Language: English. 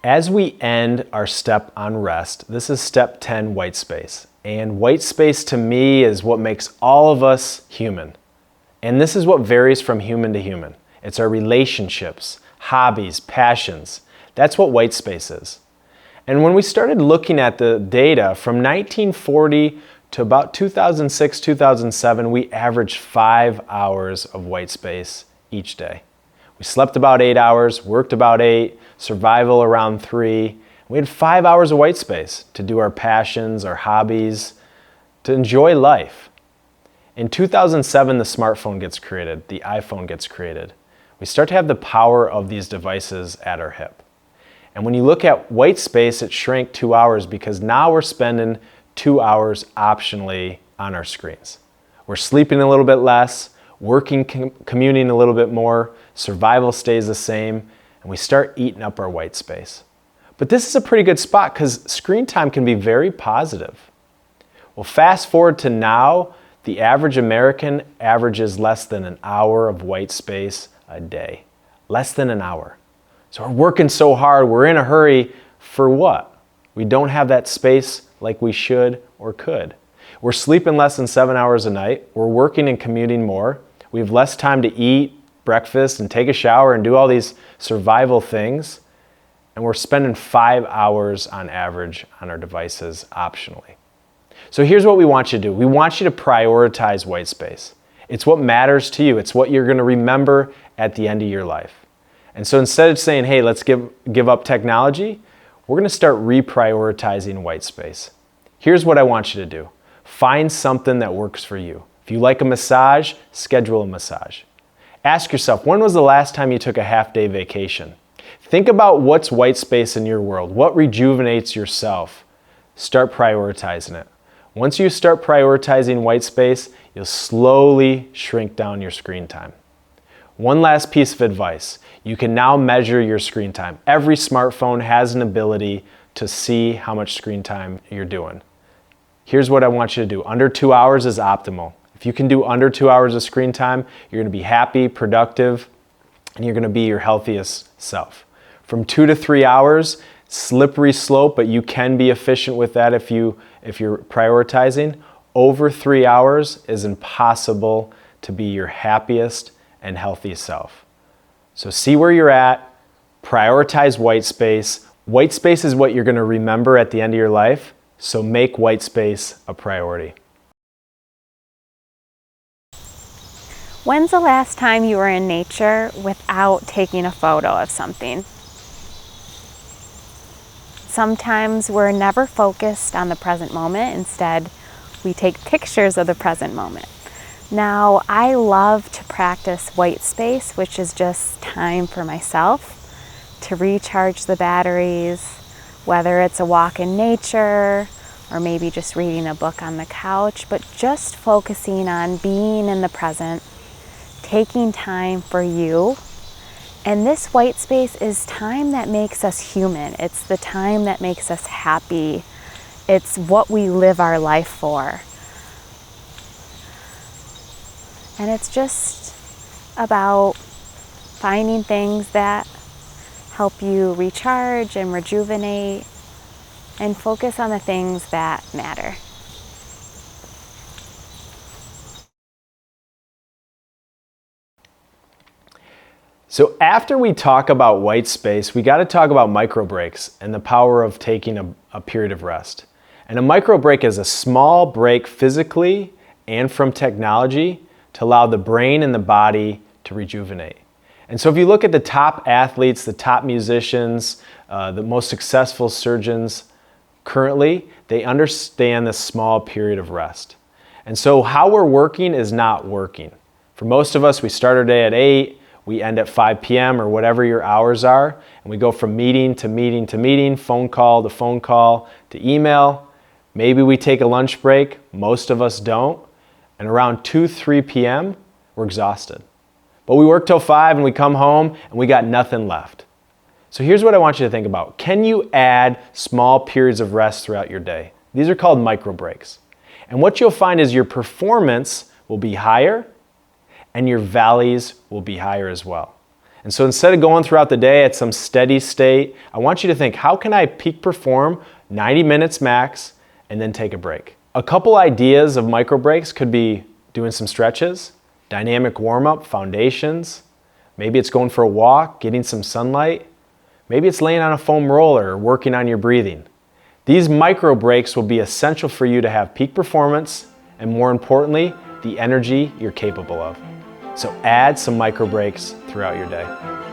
As we end our step on rest, this is step 10, white space. And white space to me is what makes all of us human. And this is what varies from human to human. It's our relationships, hobbies, passions. That's what white space is. And when we started looking at the data from 1940 to about 2006, 2007, we averaged 5 hours of white space each day. We slept about 8 hours, worked about 8, survival around 3. We had 5 hours of white space to do our passions, our hobbies, to enjoy life. In 2007, the smartphone gets created, the iPhone gets created. We start to have the power of these devices at our hip. And when you look at white space, it shrank 2 hours because now we're spending 2 hours optionally on our screens. We're sleeping a little bit less, working, commuting a little bit more, survival stays the same, and we start eating up our white space. But this is a pretty good spot because screen time can be very positive. Well, fast forward to now, the average American averages less than an hour of white space a day. Less than an hour. So we're working so hard, we're in a hurry for what? We don't have that space like we should or could. We're sleeping less than 7 hours a night. We're working and commuting more. We have less time to eat breakfast and take a shower and do all these survival things. And we're spending 5 hours on average on our devices optionally. So here's what we want you to do. We want you to prioritize white space. It's what matters to you. It's what you're going to remember at the end of your life. And so instead of saying, hey, let's give up technology, we're going to start reprioritizing white space. Here's what I want you to do. Find something that works for you. If you like a massage, schedule a massage. Ask yourself, when was the last time you took a half-day vacation? Think about what's white space in your world. What rejuvenates yourself? Start prioritizing it. Once you start prioritizing white space, you'll slowly shrink down your screen time. One last piece of advice. You can now measure your screen time. Every smartphone has an ability to see how much screen time you're doing. Here's what I want you to do. Under 2 hours is optimal. If you can do under 2 hours of screen time, you're going to be happy, productive, and you're going to be your healthiest self. From 2 to 3 hours, slippery slope, but you can be efficient with that if you're prioritizing. Over 3 hours is impossible to be your happiest and healthiest self. So see where you're at, prioritize white space. White space is what you're going to remember at the end of your life, so make white space a priority. When's the last time you were in nature without taking a photo of something? Sometimes we're never focused on the present moment. Instead, we take pictures of the present moment. Now, I love to practice white space, which is just time for myself to recharge the batteries, whether it's a walk in nature or maybe just reading a book on the couch, but just focusing on being in the present, taking time for you. And this white space is time that makes us human. It's the time that makes us happy. It's what we live our life for. And it's just about finding things that help you recharge and rejuvenate and focus on the things that matter. So after we talk about white space, we got to talk about micro breaks and the power of taking a period of rest. And a micro break is a small break physically and from technology to allow the brain and the body to rejuvenate. And so if you look at the top athletes, the top musicians, the most successful surgeons currently, they understand this small period of rest. And so how we're working is not working. For most of us, we start our day at 8, we end at 5 p.m. or whatever your hours are, and we go from meeting to meeting to meeting, phone call to email. Maybe we take a lunch break, most of us don't, and around 2, 3 p.m., we're exhausted. But we work till 5 and we come home and we got nothing left. So here's what I want you to think about. Can you add small periods of rest throughout your day? These are called micro breaks. And what you'll find is your performance will be higher and your valleys will be higher as well. And so instead of going throughout the day at some steady state, I want you to think, how can I peak perform 90 minutes max and then take a break? A couple ideas of micro breaks could be doing some stretches, dynamic warm-up, foundations. Maybe it's going for a walk, getting some sunlight. Maybe it's laying on a foam roller or working on your breathing. These micro breaks will be essential for you to have peak performance and, more importantly, the energy you're capable of. So add some micro breaks throughout your day.